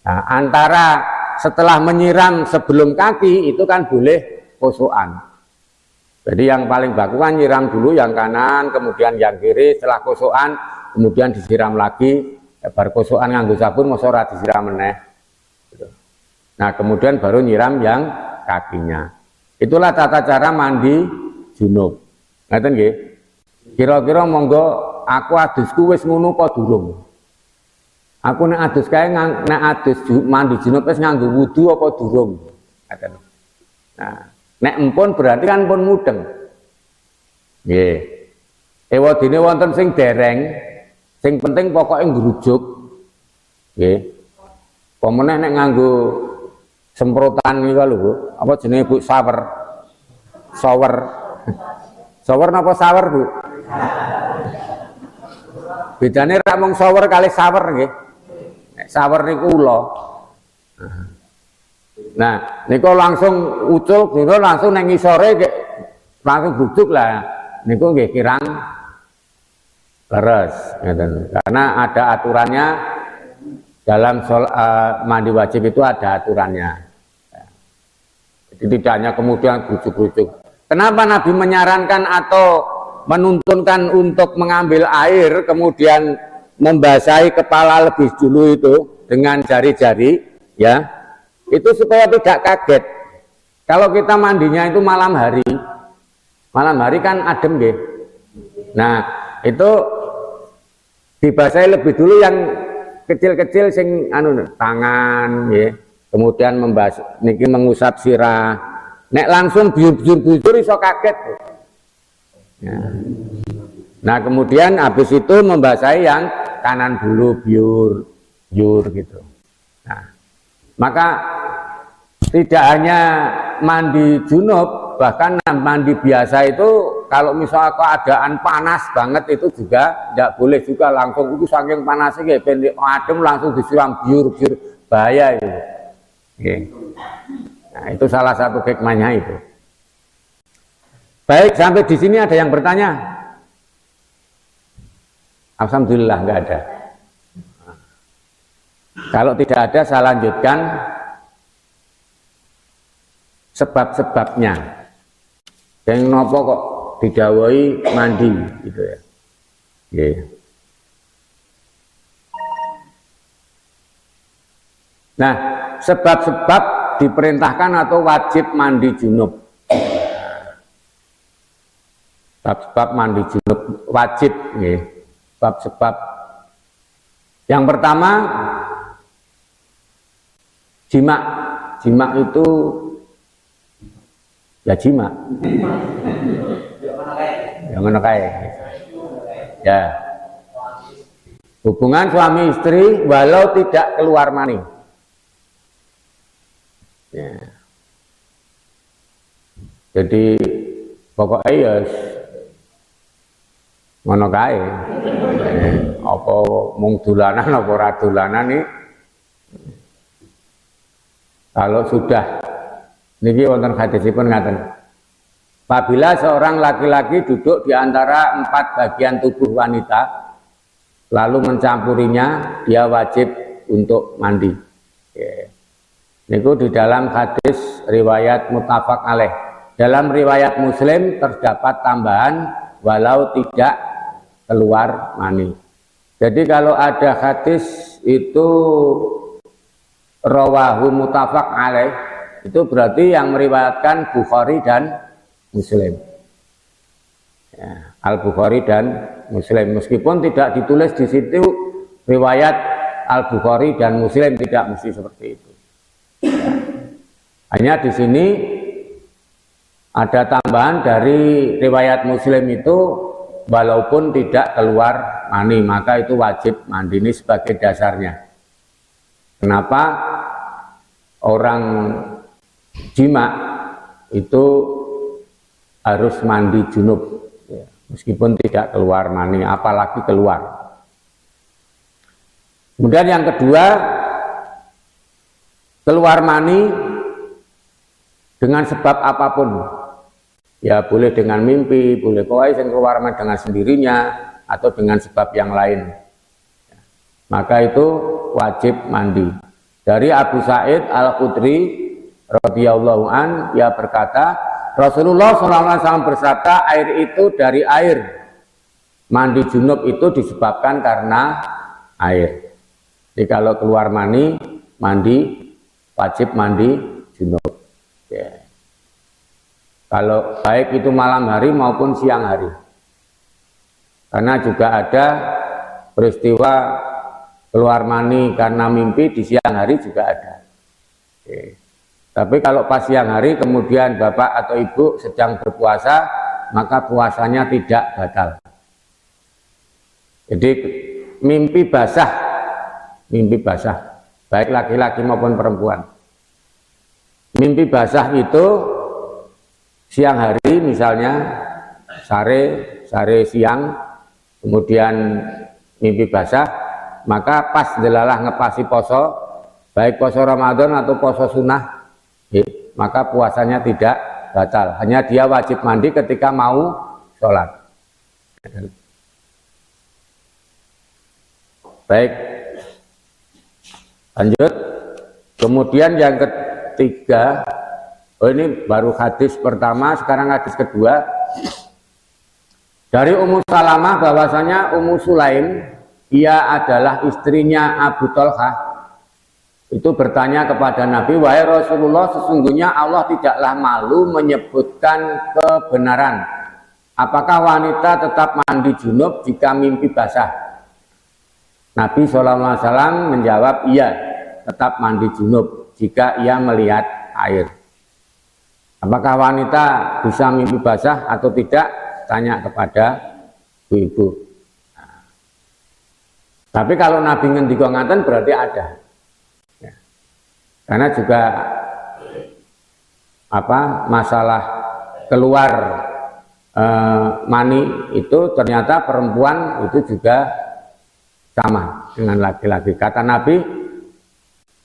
Nah, antara setelah menyiram sebelum kaki itu kan boleh kosokan. Jadi yang paling bagus kan nyiram dulu yang kanan, kemudian yang kiri, setelah kosokan, kemudian disiram lagi, bar kosokan nganggo sabun, masa ora disiram meneh. Nah kemudian baru nyiram yang kakinya. Itulah tata cara mandi junub. Ngeten nggih. Kira-kira monggo aku adusku wis ngono apa durung? Aku nek adus kae nek adus mandi junub wis nganggo wudu apa durung? Ngeten. Nah, nek empun berarti kan pun mudeng. Nggih. Ewadine wonten sing dereng, sing penting pokoke ngrujuk. Nggih. Pemeneh nek nganggo semprotan niku lho, Bu. Apa jenenge Bu? Shower. Shower napa shower, Bu? Bedane rak mung shower kali shower nggih. Nek shower niku ula. Nah, niku langsung ucul, niku langsung nang ngisore langsung bujuk lah. Niku nggih kirang leres, ngeten. Karena ada aturannya dalam mandi wajib itu ada aturannya. Jadi tidak hanya kemudian bujuk-bujuk. Kenapa Nabi menyarankan atau menuntunkan untuk mengambil air kemudian membasahi kepala lebih dulu itu dengan jari-jari, ya? Itu supaya tidak kaget. Kalau kita mandinya itu malam hari kan adem nggih. Nah, itu dibasahi lebih dulu yang kecil-kecil sing tangan ya. Kemudian niki mengusap sirah. Nek langsung bujur-bujur iso kaget. Ya. Nah, kemudian habis itu membasahi yang kanan dulu biur gitu. Nah, maka tidak hanya mandi junub, bahkan mandi biasa itu kalau misalnya keadaan panas banget itu juga tidak boleh juga langsung itu saking panasnya kayak pendek adem langsung disiram biur bahaya itu. Oke. Nah, itu salah satu hikmahnya itu. Baik, sampai di sini ada yang bertanya? Alhamdulillah nggak ada. Kalau tidak ada, saya lanjutkan sebab-sebabnya. Yang nopo kok didawai mandi gitu ya. Yeah. Nah, sebab-sebab diperintahkan atau wajib mandi junub. Sebab-sebab mandi junub wajib, ya. Sebab-sebab yang pertama jima. Jima itu ya jima. Yang menekai. Ya. Hubungan suami istri walau tidak keluar mani. Ya. Jadi pokoknya ya ngono kae. Apa mung dolanan apa ora dolanan nih. Kalau sudah niki wonten hadisipun ngaten. Apabila seorang laki-laki duduk di antara 4 bagian tubuh wanita lalu mencampurinya, dia wajib untuk mandi. Niku di dalam hadis riwayat muttafaq alaih. Dalam riwayat Muslim terdapat tambahan walau tidak keluar mani. Jadi kalau ada hadis itu rawahu muttafaq alaih, itu berarti yang meriwayatkan Bukhari dan Muslim. Ya, Al-Bukhari dan Muslim. Meskipun tidak ditulis di situ riwayat Al-Bukhari dan Muslim, tidak mesti seperti itu. Ya. Hanya di sini ada tambahan dari riwayat Muslim itu walaupun tidak keluar mani, maka itu wajib mandi. Ini sebagai dasarnya. Kenapa orang jima itu harus mandi junub, ya, meskipun tidak keluar mani, apalagi keluar. Kemudian yang kedua, keluar mani dengan sebab apapun, ya boleh dengan mimpi, boleh yang keluar mani dengan sendirinya atau dengan sebab yang lain, maka itu wajib mandi. Dari Abu Sa'id Al-Khudri radhiyallahu an, ia berkata, Rasulullah SAW bersabda, air itu dari air. Mandi junub itu disebabkan karena air. Jadi kalau keluar mani, wajib mandi junub. Ya. Kalau baik itu malam hari maupun siang hari. Karena juga ada peristiwa keluar mani karena mimpi di siang hari juga ada. Ya. Tapi kalau pas siang hari kemudian bapak atau ibu sedang berpuasa, maka puasanya tidak batal. Jadi mimpi basah, baik laki-laki maupun perempuan. Mimpi basah itu siang hari misalnya, sare siang, kemudian mimpi basah, maka pas delalah ngepasi poso, baik poso Ramadan atau poso sunnah, maka puasanya tidak batal, hanya dia wajib mandi ketika mau sholat. Baik, lanjut. Kemudian yang ketiga, ini baru hadis pertama, sekarang hadis kedua. Dari Ummu Salamah bahwasanya Ummu Sulaim, ia adalah istrinya Abu Thalhah, itu bertanya kepada Nabi, wahai Rasulullah, sesungguhnya Allah tidaklah malu menyebutkan kebenaran. Apakah wanita tetap mandi junub jika mimpi basah? Nabi SAW menjawab, iya, tetap mandi junub jika ia melihat air. Apakah wanita bisa mimpi basah atau tidak? Tanya kepada ibu-ibu. Tapi kalau Nabi ngendika ngaten berarti ada. Karena juga masalah keluar mani itu ternyata perempuan itu juga sama dengan laki-laki. Kata Nabi,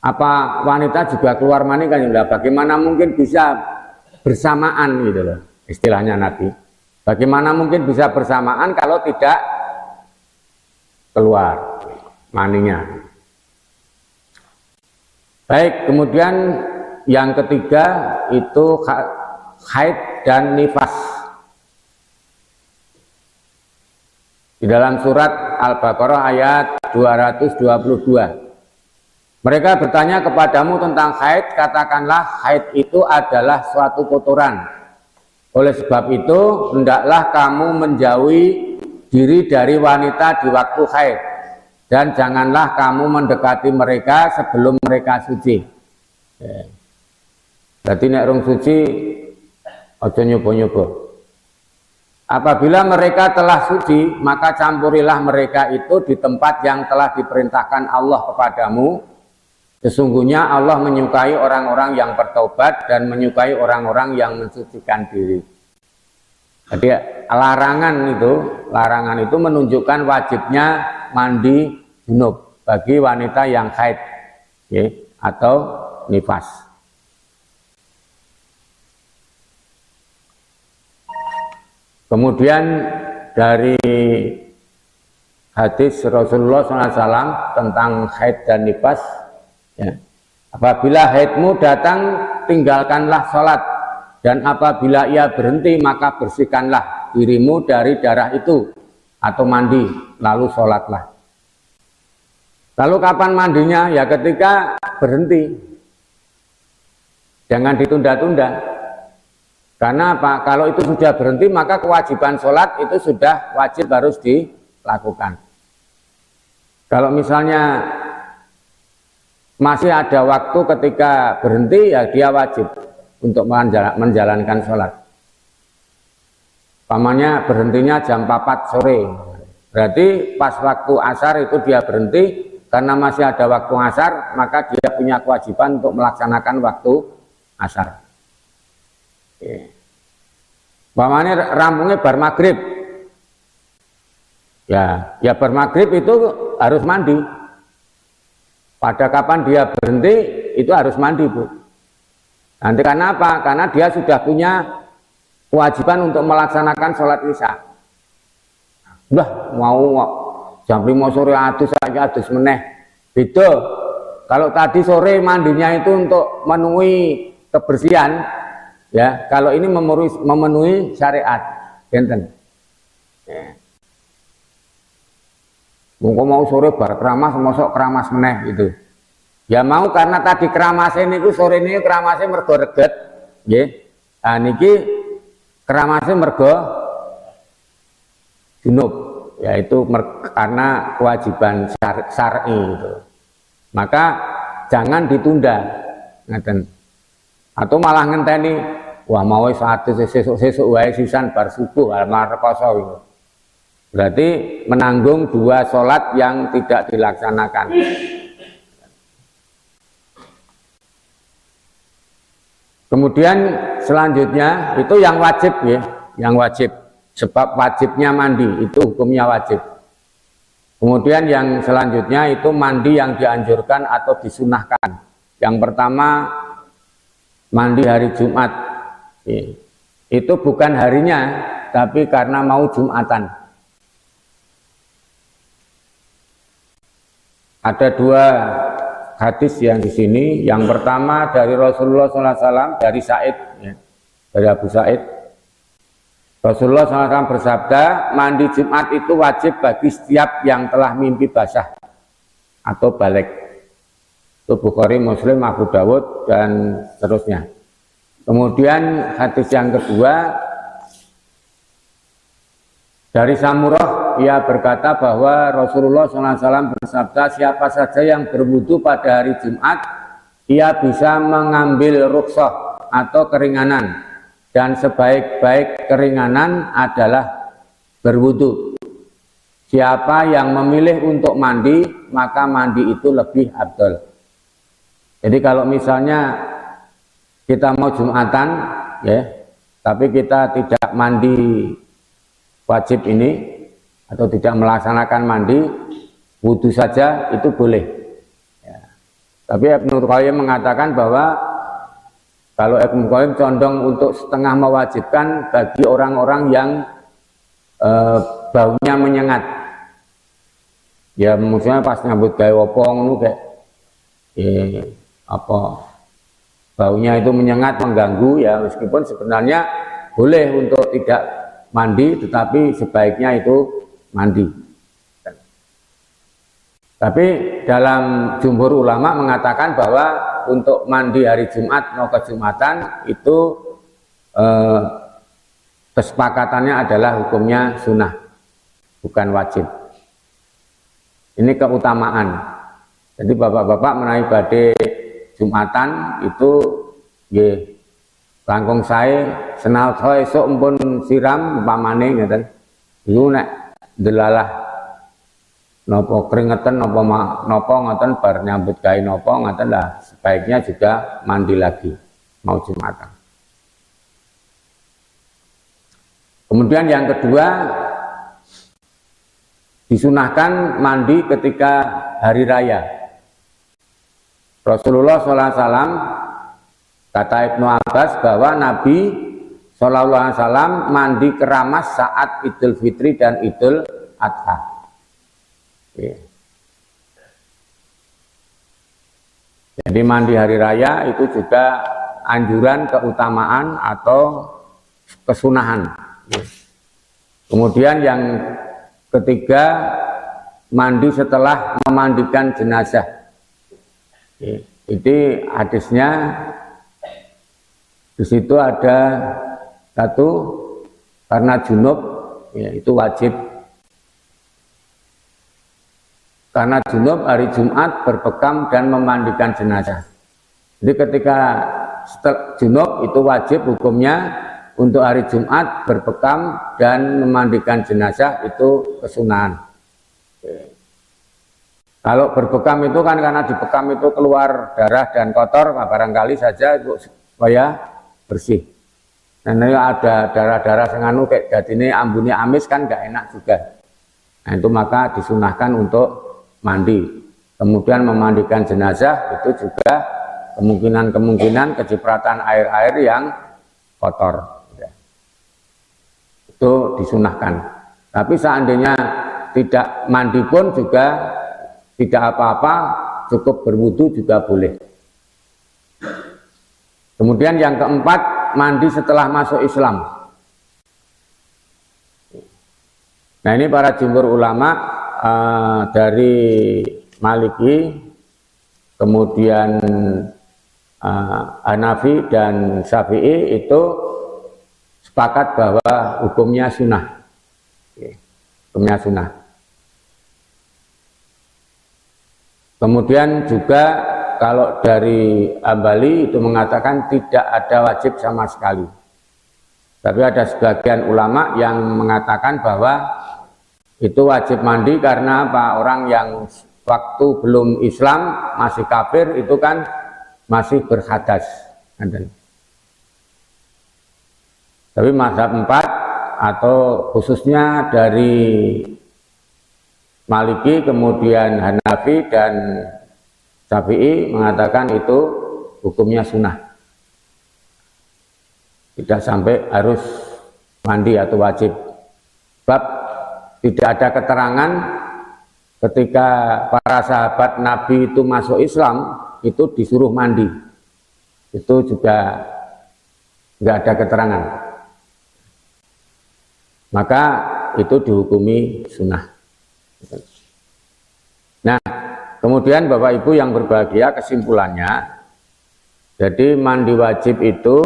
apa wanita juga keluar mani kan? Bagaimana mungkin bisa bersamaan gitu loh, istilahnya Nabi. Bagaimana mungkin bisa bersamaan kalau tidak keluar maninya? Baik, kemudian yang ketiga itu haid dan nifas. Di dalam surat Al-Baqarah ayat 222. Mereka bertanya kepadamu tentang haid, katakanlah haid itu adalah suatu kotoran. Oleh sebab itu, hendaklah kamu menjauhi diri dari wanita di waktu haid, dan janganlah kamu mendekati mereka sebelum mereka suci. Berarti nek rong suci, aja nyoba-nyoba. Apabila mereka telah suci, maka campurilah mereka itu di tempat yang telah diperintahkan Allah kepadamu. Sesungguhnya Allah menyukai orang-orang yang bertobat dan menyukai orang-orang yang mensucikan diri. Jadi larangan itu menunjukkan wajibnya mandi junub bagi wanita yang haid, ya, atau nifas. Kemudian dari hadis Rasulullah SAW tentang haid dan nifas, ya, apabila haidmu datang, tinggalkanlah sholat, dan apabila ia berhenti, maka bersihkanlah dirimu dari darah itu, atau mandi, lalu sholatlah. Lalu kapan mandinya? Ya ketika berhenti, jangan ditunda-tunda. Karena apa? Kalau itu sudah berhenti, maka kewajiban sholat itu sudah wajib harus dilakukan. Kalau misalnya masih ada waktu ketika berhenti, ya dia wajib untuk menjalankan sholat. Pamannya berhentinya jam 4 sore, berarti pas waktu asar itu dia berhenti. Karena masih ada waktu asar, maka dia punya kewajiban untuk melaksanakan waktu asar. Pamannya rampungnya bar maghrib, ya bar maghrib itu harus mandi. Pada kapan dia berhenti itu harus mandi, Bu. Nanti karena apa? Karena dia sudah punya kewajiban untuk melaksanakan sholat isya. Udah mau jam 5 sore adus saja, adus meneh. Beda. Kalau tadi sore mandinya itu untuk memenuhi kebersihan, ya. Kalau ini memenuhi syariat, enten. Ya. Mau sore bar keramas, mosok keramas meneh gitu. Ya mau karena tadi keramase niku sore ini keramase mergo reget, nggih. Nah niki keramase mergo junub, yaitu karena kewajiban syar'i itu. Maka jangan ditunda, ngeten. Atau malah ngenteni, wah mau saat sesuk wae sisan bar subuh malah rekoso itu. Berarti menanggung 2 sholat yang tidak dilaksanakan. Kemudian selanjutnya itu yang wajib, ya, yang wajib, sebab wajibnya mandi itu hukumnya wajib. Kemudian yang selanjutnya itu mandi yang dianjurkan atau disunahkan. Yang pertama mandi hari Jumat, itu bukan harinya, tapi karena mau Jumatan. Ada 2 hadis yang di sini. Yang pertama dari Rasulullah SAW, dari Sa'id, ya, dari Abu Sa'id. Rasulullah SAW bersabda, mandi Jumat itu wajib bagi setiap yang telah mimpi basah atau balik. Itu Bukhari, Muslim, Abu Dawud, dan seterusnya. Kemudian hadis yang kedua dari Samurah, ia berkata bahwa Rasulullah SAW bersabda, siapa saja yang berwudu pada hari Jumat, ia bisa mengambil rukhsah atau keringanan, dan sebaik-baik keringanan adalah berwudu. Siapa yang memilih untuk mandi, maka mandi itu lebih afdal. Jadi kalau misalnya kita mau Jumatan, ya, tapi kita tidak mandi wajib ini atau tidak melaksanakan mandi, wudu saja itu boleh. Ya. Tapi Ibnu Qayyim mengatakan bahwa kalau Ibnu Qayyim condong untuk setengah mewajibkan bagi orang-orang yang baunya menyengat. Ya maksudnya pas nyambut gawe wopong nu kayak baunya itu menyengat, mengganggu, ya meskipun sebenarnya boleh untuk tidak mandi, tetapi sebaiknya itu mandi. Tapi dalam jumhur ulama mengatakan bahwa untuk mandi hari Jumat mau ke Jumatan itu kesepakatannya adalah hukumnya sunnah, bukan wajib. Ini keutamaan. Jadi bapak-bapak menawi badhe Jumatan itu nggih langkung sae senal sae esuk empun siram umpamane ngeten. Iku nek delalah napa keringetan napa ngoten bar nyambut gawe napa ngoten lah sebaiknya juga mandi lagi mau Jumatan. Kemudian yang kedua, disunahkan mandi ketika hari raya. Rasulullah SAW kata Ibnu Abbas bahwa Nabi SAW mandi keramas saat Idul Fitri dan Idul Adha. Jadi mandi hari raya itu juga anjuran keutamaan atau kesunahan. Kemudian yang ketiga, mandi setelah memandikan jenazah. Ini hadisnya di situ ada satu karena junub, ya, itu wajib. Karena junub hari Jumat berbekam dan memandikan jenazah. Jadi ketika junub itu wajib hukumnya. Untuk hari Jumat berbekam dan memandikan jenazah itu kesunahan. Kalau berbekam itu kan karena di bekam itu keluar darah dan kotor, nah barangkali saja itu supaya bersih. Dan ada darah-darah senganu kayak jadine ambune amis kan nggak enak juga. Nah itu maka disunahkan untuk mandi. Kemudian memandikan jenazah itu juga kemungkinan kecipratan air-air yang kotor. Itu disunahkan. Tapi seandainya tidak mandi pun juga tidak apa-apa, cukup berwudu juga boleh. Kemudian yang keempat, mandi setelah masuk Islam. Nah ini para jumhur ulama dari Maliki, kemudian Hanafi dan Syafi'i itu sepakat bahwa hukumnya sunnah. Hukumnya sunnah. Kemudian juga kalau dari Hambali itu mengatakan tidak ada wajib sama sekali. Tapi ada sebagian ulama yang mengatakan bahwa itu wajib mandi karena apa? Orang yang waktu belum Islam masih kafir itu kan masih berhadas. Tapi mazhab 4 atau khususnya dari Maliki, kemudian Hanafi dan Syafi'i mengatakan itu hukumnya sunnah. Tidak sampai harus mandi atau wajib. Sebab tidak ada keterangan ketika para sahabat Nabi itu masuk Islam itu disuruh mandi. Itu juga nggak ada keterangan. Maka itu dihukumi sunnah. Nah, kemudian Bapak Ibu yang berbahagia, kesimpulannya, jadi mandi wajib itu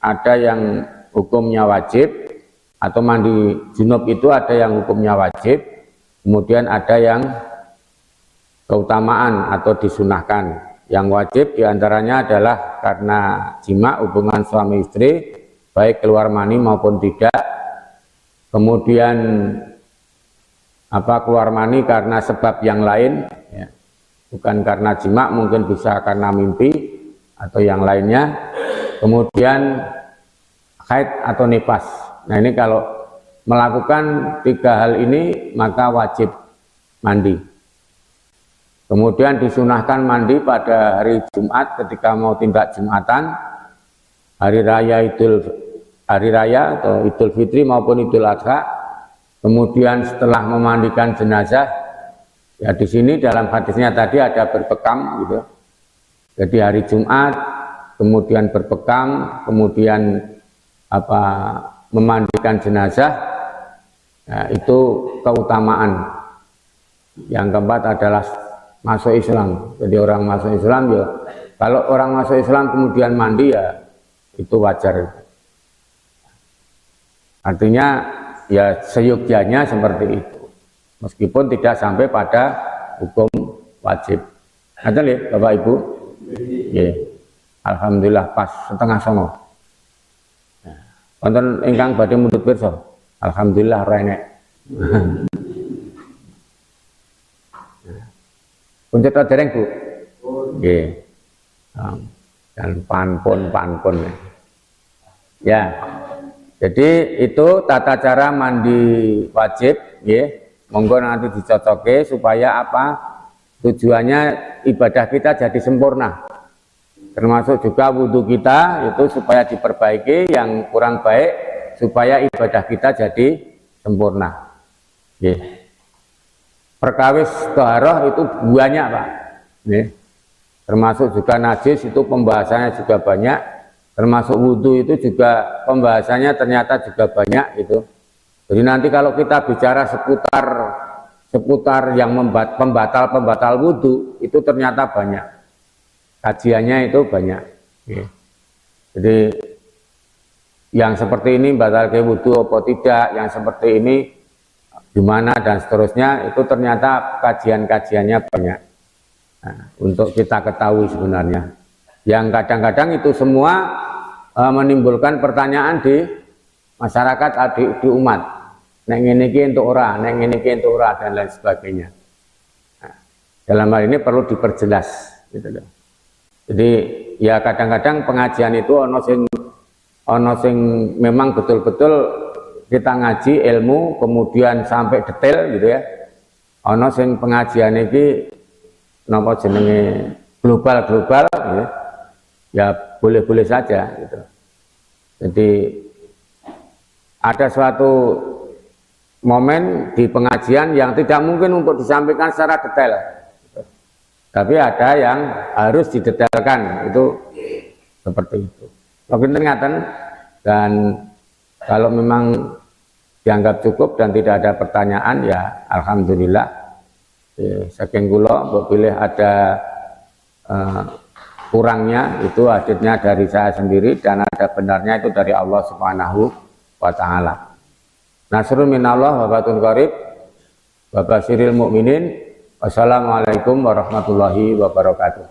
ada yang hukumnya wajib, atau mandi junub itu ada yang hukumnya wajib, kemudian ada yang keutamaan atau disunahkan. Yang wajib diantaranya adalah karena jima, hubungan suami istri, baik keluar mani maupun tidak. Kemudian keluar mani karena sebab yang lain, ya. Bukan karena jima, mungkin bisa karena mimpi atau yang lainnya. Kemudian haid atau nifas. Nah ini kalau melakukan 3 hal ini maka wajib mandi. Kemudian disunahkan mandi pada hari Jumat ketika mau tindak Jumatan, hari raya atau Idul Fitri maupun Idul Adha. Kemudian setelah memandikan jenazah, ya di sini dalam hadisnya tadi ada berbekam gitu. Jadi hari Jumat, kemudian berbekam, kemudian memandikan jenazah, ya, itu keutamaan. Yang keempat adalah masuk Islam. Jadi orang masuk Islam ya, kalau orang masuk Islam kemudian mandi ya itu wajar. Artinya ya seyogyanya seperti itu, meskipun tidak sampai pada hukum wajib. Ada lihat Bapak Ibu? Ya. Alhamdulillah pas setengah songo. Wonten ingkang badhe mundhut pirsa. Alhamdulillah ora enek. Punjet dereng Bu. Nggih. Dan pankon. Ya. Jadi itu tata cara mandi wajib, ya. Monggo nanti dicocoke supaya apa? Tujuannya ibadah kita jadi sempurna. Termasuk juga wudhu kita itu supaya diperbaiki, yang kurang baik supaya ibadah kita jadi sempurna. Ya. Perkawis taharah itu banyak Pak. Ya. Termasuk juga najis itu pembahasannya juga banyak. Termasuk wudhu itu juga pembahasannya ternyata juga banyak itu. Jadi nanti kalau kita bicara seputar yang pembatal wudhu itu ternyata banyak. Kajiannya itu banyak. Jadi yang seperti ini batal ke wudhu apa tidak, yang seperti ini gimana dan seterusnya itu ternyata kajian-kajiannya banyak. Nah, untuk kita ketahui sebenarnya. Yang kadang-kadang itu semua menimbulkan pertanyaan di masyarakat, di umat. Nek ngene iki entuk ora, nek ngene iki entuk ora dan lain sebagainya. Nah, dalam hal ini perlu diperjelas gitu loh. Jadi ya kadang-kadang pengajian itu ono sing memang betul-betul kita ngaji ilmu kemudian sampai detail gitu ya. Ono sing pengajian iki napa jenenge global gitu. Ya boleh-boleh saja gitu. Jadi ada suatu momen di pengajian yang tidak mungkin untuk disampaikan secara detail, tapi ada yang harus didetailkan, itu seperti itu. Mungkin ingatan, dan kalau memang dianggap cukup dan tidak ada pertanyaan ya alhamdulillah. Saking kula bila ada kurangnya itu hadisnya dari saya sendiri dan ada benarnya itu dari Allah Subhanahu wa taala. Nasrun minallah wa fatun qarib wa basyiril mukminin. Wassalamualaikum warahmatullahi wabarakatuh.